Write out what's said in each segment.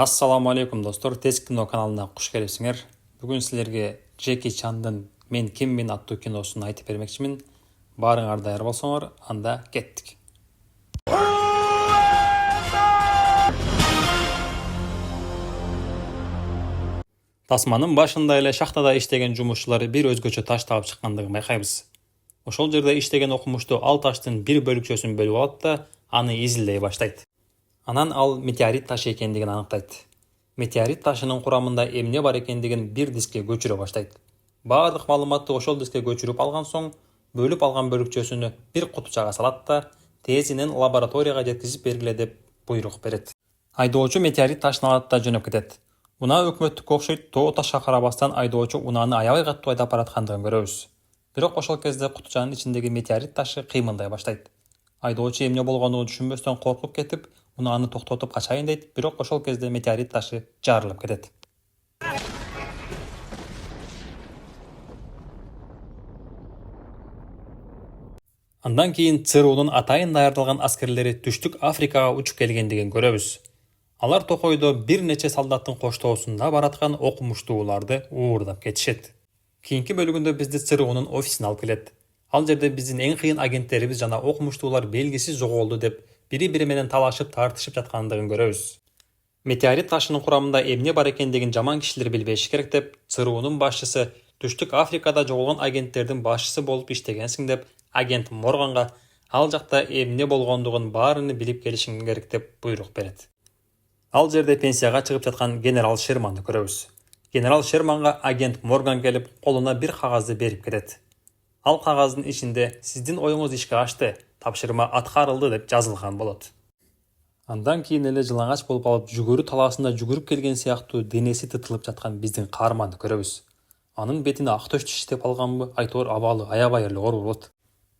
Ассаламу алейкум достор, Тез кино каналына куш келипсиңер. Бүгүн силерге Джеки Чандын Мен киммин аттуу киносун айтып бермекчимин. Баарыңар даяр болсоңор, анда кеттик. Тасманын башында эле шахтада иштеген жумушчулар бир өзгөчө таш таап чыккандыгын байкайбыз. Ошол жерде иштеген окумуштуу ал таштын бир бөлүкчөсүн бөлүп алат да аны изилдей баштайт. Анан ал метеорит ташы экендигин аныктайт. Метеорит ташынын курамында эмне бар экендигин бир диске көчүрө баштайт. Баардык маалыматты ошол диске көчүрүп алган соң, бөлүп алган бөлүкчөсүнө бир кутучага салат да тезинен лабораторияга жеткизип бергиле деп буйрук берет. Айдоочу метеорит ташын алат да жөнөп кетет. Унаа өкмөттүккө окшойт, тоо ташка карабастан айдоочу унааны аябай катуу айдап бараткандыгын көрөбүз. Бирок ошол кезде кутучанын ичиндеги метеорит ташы кыймылдай баштайт. Айдоочу эмне болгонун түшүнбөстөн коркуп кетип, унааны токтотуп качайын дейт, бирок ошол кезде метеорит ташы жарылып кетет. Андан кийин ЦРУнун атайын даярдалган аскерлери Түштүк Африкага учуп келгендигин көрөбүз. Алар токойдо бир нече солдаттын коштоосунда бараткан окумуштууларды уурдап кетишет. Кийинки бөлүгүндө бизди ЦРУнун офисине алып келет. Ал жерде биздин эң кыйын агенттерибиз жана окумуштуулар белгисиз жоголду деп бири-бири менен талашып тартышып жаткандыгын көрөбүз. Метеорит ташынын курамында эмне бар экендигин жаман кишилер билбеши керек деп ЦРУнун башчысы Түштүк Африкада жоголгон агенттердин башчысы болуп иштегенсиң деп агент Морганга ал жакта эмне болгондугун баарыны билип келишиң керек деп буйрук берет. Ал жерде пенсияга чыгып жаткан генерал Шерманды көрөбүз. Генерал Шерманга агент Морган келип колуна бир кагазды берип кетет. Ал кагаздын ичинде сиздин оюңуз ишке ашты, тапшырма аткарылды деп жазылган болот. Андан кийин эле жылаңач болуп алып жүгөрү талаасында жүгүрүп келген сыяктуу денеси тытылып жаткан биздин каарманды көрөбүз. Анын бетине ак төш тиштеп алганбы, айтор абалы аябай эле оор болот.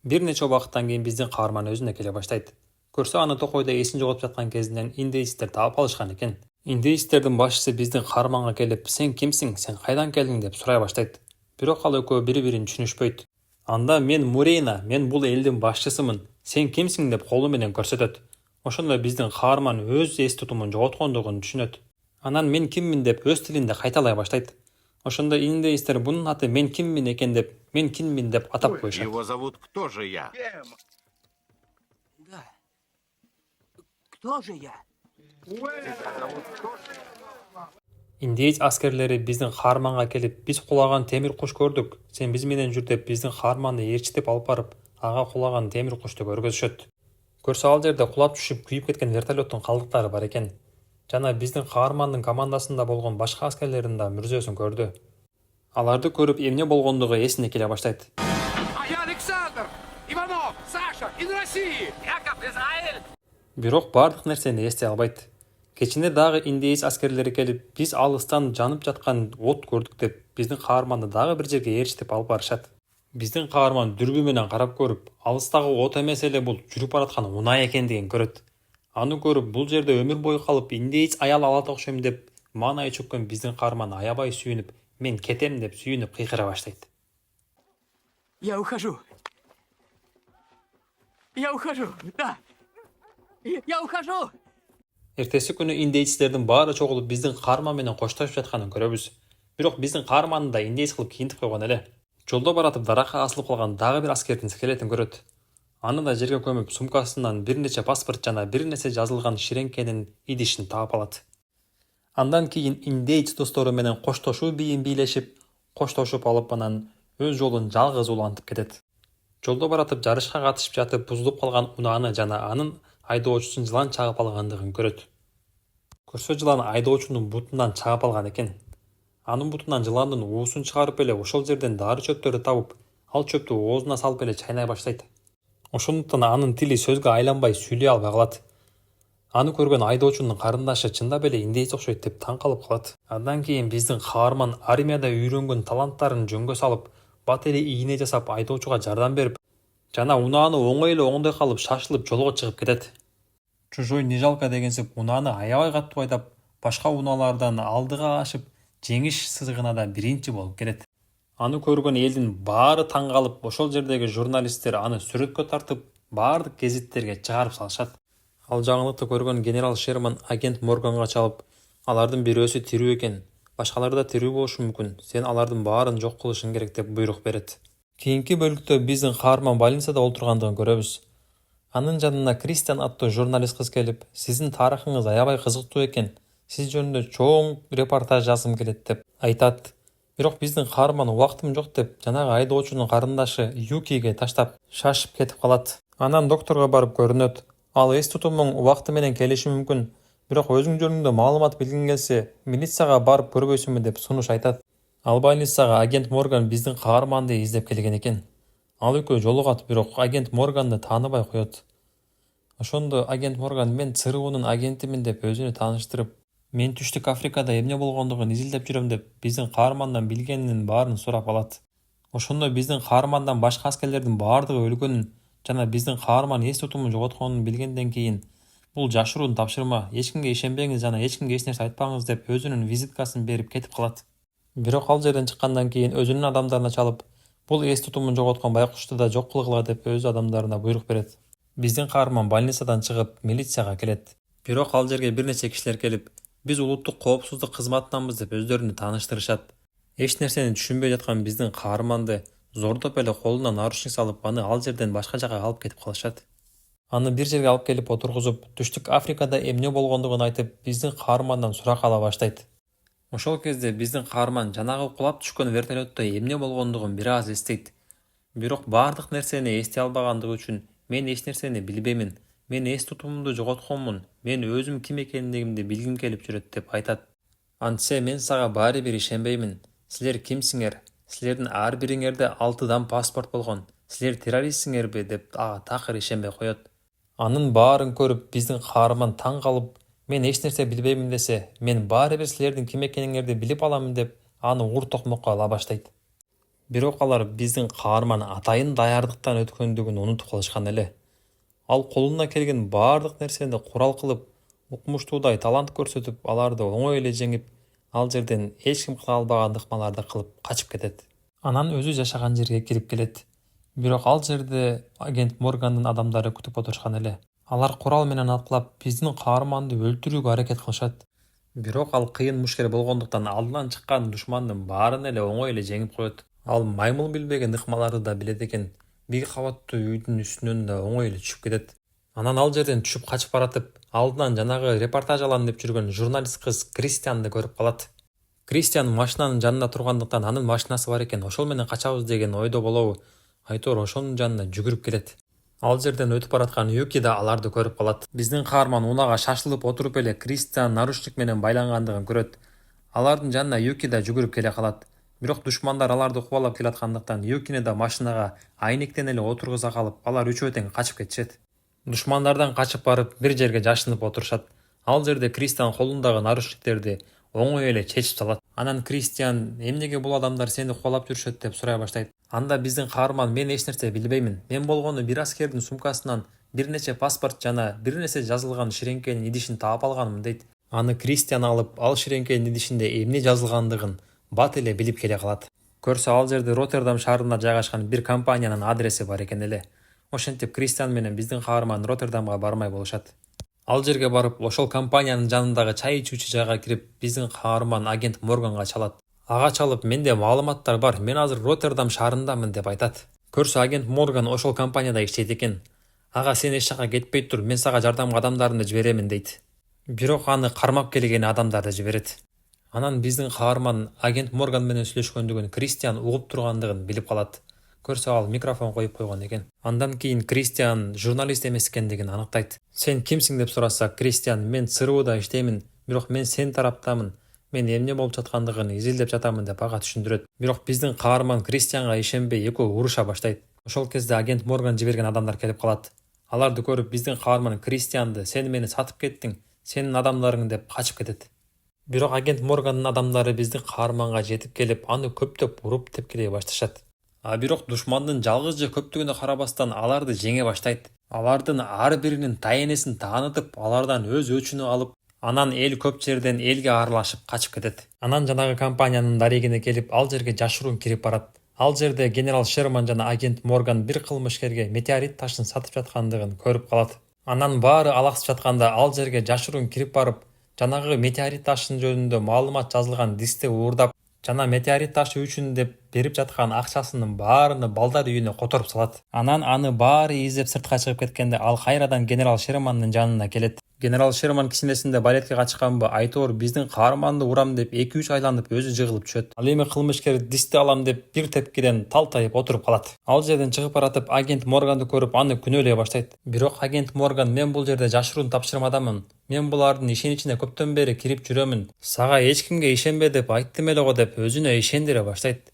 Бир нече убакыттан кийин биздин каарман өзүнө келе баштайт. Көрсө аны токойдо эсин жоготуп жаткан кезинен индейцтер таап алышкан экен. Индейцтердин башчысы биздин каарманга келип, "Сен кимсиң? Сен кайдан келдиң?" деп сурай баштайт. Бирок ал экөө бири-бирин түшүнүшпөйт. Анда "Мен Мурейна, мен бул элдин башчысымын. Сен кимсиң?" деп колу менен көрсөтөт. Ошондо биздин каарман өз эс тутумун жоготкондугун түшүнөт. Анан "Мен киммин?" деп өз тилинде кайталай баштайт. Ошондо индейцтер "Бунун аты Мен киммин экен" деп "Мен киммин" деп атап коюшат. Его зовут «Кто же я?» Да. Кто же я? Индейц аскерлери биздин каарманга келип, "Биз кулаган темир куш көрдүк. Сен биз менен жүр" деп биздин каарманды ээрчитип алып барып, ага кулаган темир кушту көргөзүшөт. Көрсө ал жерде кулап түшүп күйүп кеткен вертолеттун калдыктары бар экен. Жана биздин каармандын командасында болгон башка аскерлердин да мүрзөсүн көрдү. Аларды көрүп эмне болгондугу эсине келе баштайт. А я Александр! Иванов! Саша! Из России! Яков! Израиль! Бирок бардык нерсени эстей албайт. Кечинде дагы индейц аскерлери келип, "Биз алыстан жанып жаткан от көрдүк" деп биздин каарманды дагы бир жерге ээрчитип алып барышат. Биздин каарман дүрбү менен карап көрүп, алыстагы от эмес эле бул жүрүп бараткан унаа экендигин көрөт. Аны көрүп, бул жерде өмүр бою калып индейц аял алат окшойм деп маанайы чөккөн биздин каарман аябай сүйүнүп, "Мен кетем" деп сүйүнүп кыйкыра баштайт. Я ухожу. Я ухожу. Да. Я ухожу. Эртеси күнү индейцтердин баары чогулуп биздин каарман менен коштошуп жатканын көрөбүз. Бирок биздин каарманды да индейц кылып кийинтип койгон эле. Жолдо баратып даракка асылып калган дагы бир аскердин скелетин көрөт. Аны да жерге көмүп, сумкасынан бир нече паспорт жана бир нерсе жазылган ширеңкенин идишин таап алат. Андан кийин индейц достору менен коштошуу бийин бийлешип, коштошуп алып анан өз жолун жалгыз улантып кетет. Жолдо баратып жарышка катышып жатып бузулуп калган унааны жана анын айдоочусун жылан чагып алгандыгын көрөт. Көрсө жылан айдоочунун бутунан чагып алган экен. Анын бутунан жыландын уусун чыгарып эле ошол жерден дары чөптөрдү табып, ал чөптү оозуна салып эле чайнай баштайт. Ошондуктан анын тили сөзгө айланбай сүйлөй албай калат. Аны көргөн айдоочунун карындашы чындап эле индейц окшойт деп таң калып калат. Андан кийин биздин каарман армияда үйрөнгөн таланттарын жөнгө салып, бат эле ийне жасап айдоочуга жардам берип, жана унааны оңой эле оңдой калып шашылып жолго чыгып кетет. Чужой не жалко дегенсип унааны аябай катуу айдап, башка унаалардан алдыга ашып, жеңиш сызыгына да биринчи болуп келет. Аны көргөн элдин баары таң калып, ошол жердеги журналисттер аны сүрөткө тартып, баардык гезиттерге чыгарып салышат. Ал жаңылыкты көргөн генерал Шерман агент Морганга чалып, Алардын бирөөсү тирүү экен, башкалары да тирүү болушу мүмкүн. Сен алардын баарын жок кылышың керек деп буйрук берет. Кийинки бөлүктө биздин каарман больницада олтургандыгын көрөбүз. Анын жанына Кристиан аттуу журналист кыз келип, сиздин тарыхыңыз аябай кызыктуу экен, сиз жөнүндө чоң репортаж жазгым келет деп айтат. Бирок биздин каарман убактым жок деп жанагы айдоочунун карындашы Юкиге таштап шашып кетип калат. Анан докторго барып көрүнөт. Ал эс тутумуң убакты менен келиши мүмкүн, бирок өзүң жөнүндө маалымат билгиң келсе, милицияга барып көрбөйсүңбү деп сунуш айтат. Ал больницага агент Морган биздин каарманды издеп келген экен. Ал экөө жолугат, бирок агент Морганды тааныбай коет. Ошондо агент Морган мен ЦРУнун агентимин деп өзүнү тааныштырып, мен Түштүк Африкада эмне болгондугун изилдеп жүрөм деп биздин каармандан билгенинин баарын сурап алат. Ошондо биздин каармандан башка аскерлердин баардыгы өлгөнүн жана биздин каарман эс тутумун жоготконун билгенден кийин бул жашыруун тапшырма, эч кимге ишенбеңиз жана эч кимге эч нерсе айтпаңыз деп өзүнүн визиткасын берип кетип калат. Бирок ал жерден чыккандан кийин өзүнүн адамдарына чалып, бул эс тутумун жоготкон байкушту да жок кылгыла деп өз адамдарына буйрук берет. Биздин каарман больницадан чыгып милицияга келет. Бирок ал жерге бир нече кишилер келип, биз улуттук коопсуздук кызматынанбыз деп өздөрүнү тааныштырышат. Эч нерсени түшүнбөй жаткан биздин каарманды зордоп эле колуна наручник салып, аны ал жерден башка жакка алып кетип калышат. Аны бир жерге алып келип отургузуп, Түштүк Африкада эмне болгондугун айтып, биздин каармандан сурак ала баштайт. Ошол кезде биздин каарман жанагы кулап түшкөн вертолетто эмне болгондугун бир аз эстейт. Бирок баардык нерсени эстей албагандыгы үчүн мен эч нерсени билбеймин, мен эс тутумумду жоготконмун, мен өзүм ким экендигимди билгим келип жүрөт деп айтат. Антсе мен сага баары бир ишенбеймин. Силер кимсиңер? Силердин ар бириңерде 6 паспорт болгон. Силер террористсиңерби деп такыр ишенбей коет. Анын баарын көрүп биздин каарман таң калып, мен эч нерсе билбеймин десе, мен баары бир силердин ким экениңерди билип аламын деп аны ур токмокко ала баштайт. Бирок алар биздин каарман атайын даярдыктан өткөндүгүн унутуп калышкан эле. Ал колуна келген баардык нерсени курал кылып, укмуштуудай талант көрсөтүп, аларды оңой эле жеңип, ал жерден эч ким кыла албаган ыкмаларды кылып качып кетет. Анан өзү жашаган жерге кирип келет. Бирок ал жерде агент Моргандын адамдары күтүп отурушкан эле. Алар курал менен аткылап, биздин каарманды өлтүрүүгө аракет кылышат. Бирок ал кыйын мушкер болгондуктан алдынан чыккан душмандын баарын эле оңой эле жеңип коет. Ал маймыл билбеген ыкмаларды да билет экен. Бир кабаттуу үйдүн үстүнөн да оңой эле түшүп кетет. Анан ал жерден түшүп качып баратып, алдынан жанагы репортаж алам деп жүргөн журналист кыз Кристианды көрүп калат. Кристиан машинанын жанында тургандыктан анын машинасы бар экен, ошол менен качабыз деген ойдо болобу, айтор ошонун жанына жүгүрүп келет. Ал жерден өтүп бараткан Юки да аларды көрүп калат. Биздин каарман унага шашылып отуруп эле Кристиан наручник менен байлангандыгын көрөт. Алардын жанына Юки да жүгүрүп келе калат. Бирок душмандар аларды кубалап келаткандыктан Юкини да машинага айнектен эле отургуза калып, алар үчөө тең качып кетишет. Душмандардан качып барып бир жерге жашынып отурушат. Ал жерде Кристиан колундагы наручниктерди оңой эле чечип салат. Анан Кристиан эмнеге бул адамдар сени кубалап жүрүшөт деп сурай баштайт. Анда биздин каарман мен эч нерсе билбеймин. Мен болгону бир аскердин сумкасынан бир нече паспорт жана бир нерсе жазылган ширеңкенин идишин таап алганмын дейт. Аны Кристиан алып, ал ширеңкенин идишинде эмне жазылгандыгын бат эле билип келе калат. Көрсө ал жерде Роттердам шаарында жайгашкан бир компаниянын адреси бар экен эле. Ошентип Кристиан менен биздин каарман Роттердамга бармай болушат. Ал жерге барып, ошол компаниянын жанындагы чай ичүүчү жайга кирип, биздин каарман агент Морганга чалат. Ага чалып, менде маалыматтар бар, мен азыр Роттердам шаарындамын деп айтат. Көрсө агент Морган ошол компанияда иштейт экен. Ага сен эч жакка кетпей тур, мен сага жардамга адамдарымды жиберемин дейт. Бирок аны кармап келген адамдарды жиберет. Анан биздин каарман агент Морган менен сүйлөшкөндүгүн Кристиан угуп тургандыгын билип калат. Көрсө ал микрофон коюп койгон экен. Андан кийин Кристиан журналист эмес экендигин аныктайт. Сен кимсиң деп сураса, Кристиан мен ЦРУда иштеймин, бирок мен сен тараптамын. Мен эмне болуп жаткандыгын изилдеп жатамын деп ага түшүндүрөт. Бирок биздин каарман Кристианга ишенбей экөө уруша баштайт. Ошол кезде агент Морган жиберген адамдар келип калат. Аларды көрүп биздин каарман Кристианды сен мени сатып кеттиң, сенин адамдарың деп качып кетет. Бирок агент Моргандын адамдары биздин каарманга жетип келип, аны көптөп уруп тепкилей башташат. Бирок душмандын жалгыз же көптүгүнө карабастан аларды жеңе баштайт. Алардын ар биринин таенесин таанытып, алардан өз өчүнү алып, анан эл көп жерден элге аралашып качып кетет. Анан жанагы компаниянын дарегине келип, ал жерге жашыруун кирип барат. Ал жерде генерал Шерман жана агент Морган бир кылмышкерге метеорит ташын сатып жаткандыгын көрүп калат. Анан баары алаксып жатканда ал жерге жашыруун кирип барып, жанагы метеорит ташын жөнүндө маалымат жазылган дисти уурдап жана метеорит ташы үчүн деп берип жаткан акчасынын баарыны балдар үйүнө которуп салат. Анан аны баары издеп сыртка чыгып кеткенде ал кайрадан генерал Шермандын жанына келет. Генерал Шерман кичинесинде балетке качканбы, Айтор биздин каарманды урам деп 2-3 айланып өзү жыгылып түшөт. Ал эми кылмышкер дисти алам деп бир тепкиден талтайып отуруп калат. Ал жерден чыгып баратып агент Морганды көрүп аны күнөөлөй баштайт. Бирок агент Морган: мен бул жерде жашыруун тапшырмадамын. Мен булардын ишеничине көптөн бери кирип жүрөмүн. Сага эч кимге ишенбе деп айттым эле го деп өзүнө ишендире баштайт.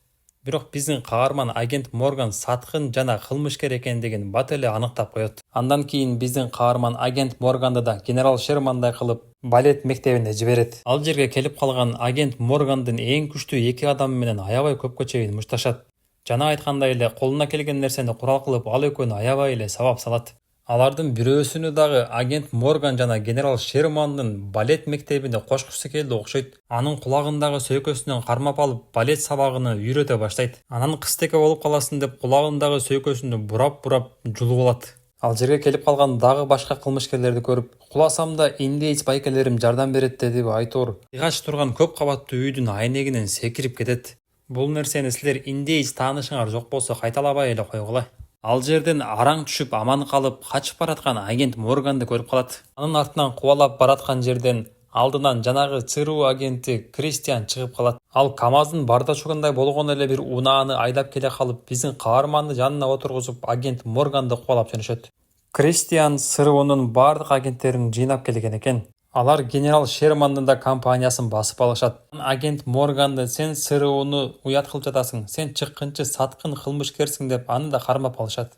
Бирок биздин каарман агент Морган саткын жана кылмышкер экендигин бат эле аныктап коет. Андан кийин биздин каарман агент Морганды да генерал Шермандай кылып балет мектебине жиберет. Ал жерге келип калган агент Моргандын эң күчтүү 2 адамы менен аябай көпкө чейин мушташат. Жана айткандай эле колуна келген нерсени курал кылып ал экөөнү аябай эле сабап салат. Алардын бирөөсүнү дагы агент Морган жана генерал Шермандын балет мектебине кошкусу келди окшойт. Анын кулагындагы сөйкөсүнөн кармап алып балет сабагына үйрөтө баштайт. Анан кызтеке болуп каласың деп кулагындагы сөйкөсүнү бурап жулуп алат. Ал жерге келип калган дагы башка кылмышкерлерди көрүп, куласам да индейц байкелерим жардам берет дедиби Айтор. Ыгач турган көп кабаттуу үйдүн айнегинен секирип кетет. Бул нерсени силер индейц таанышыңар жок болсо кайталабай эле койгула. Ал жерден араң түшүп аман калып качып бараткан агент Морганды көрүп калат. Анын артынан кубалап бараткан жерден алдынан жанагы ЦРУ агенти Кристиан чыгып калат. Ал КамАЗдын бардачугундай болгон эле бир унааны айдап келе калып, биздин каарманды жанына отургузуп агент Морганды кубалап жөнөшөт. Кристиан ЦРУнун бардык агенттерин жыйнап келген экен. Алар генерал Шермандын да компаниясын басып алышат. Агент Морганды: сен ЦРУну уят кылып жатасың, сен чыккынчы саткын кылмышкерсиң деп аны да кармап алышат.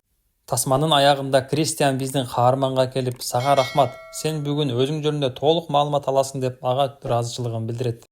Тасманын аягында Кристиан биздин каарманга келип: сага рахмат, сен бүгүн өзүң жөнүндө толук маалымат аласың деп ага ыраазычылыгын билдирет.